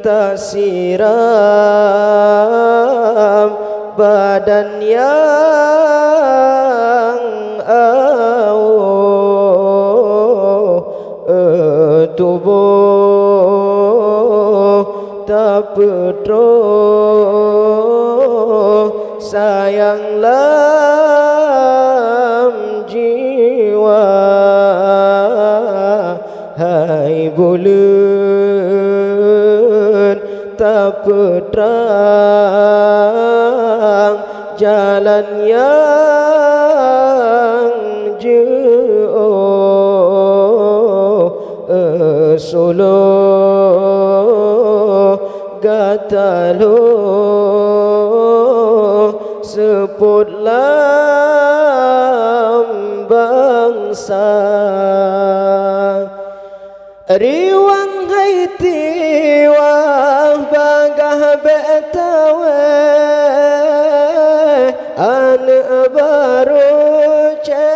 tak siram badan yang tubuh tak pedroh sayang lam jiwa hai bulan tak peterang jalan yang jauh solo gatalo sebut lam bangsa riwang hai tiwang bagah betawe an baru ce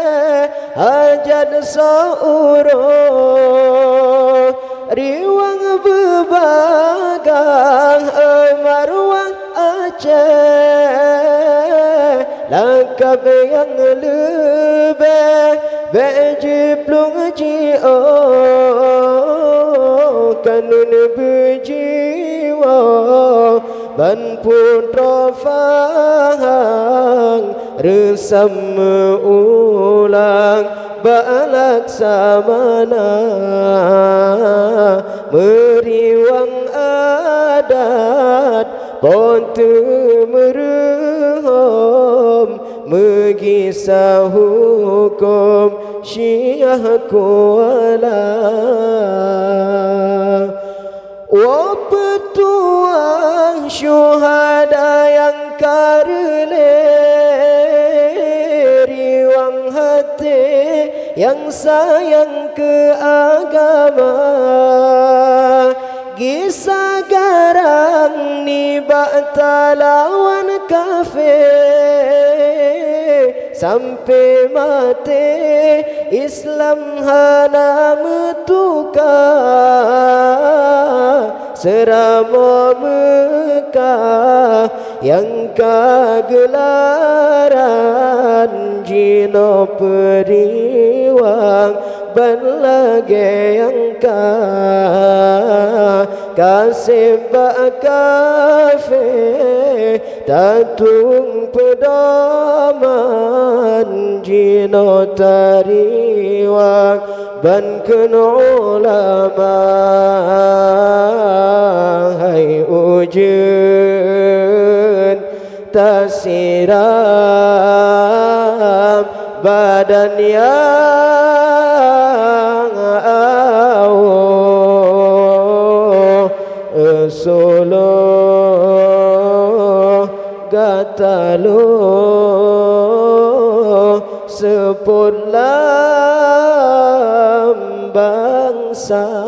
hajat sauro riwang bebagang marwah aceh langkap yang lebih bejiplung jio kanun berjiwa ban putra fahang resam ulang balak samana meriwang adat pontu meruhum mengisah hukum syiah kuala wa petuang syuhada yang karele riwang hati yang sayang ke agama kisah garang ni bakta lawan kafir sampai mati Islam hana metuka serama Mekah yang kegelaran jino periwang ban lagi yang kasih bak kafe tatung pedoman jino tariwang ban ulama hai ujun tak siram badan yang solo gatalo seput lam bangsa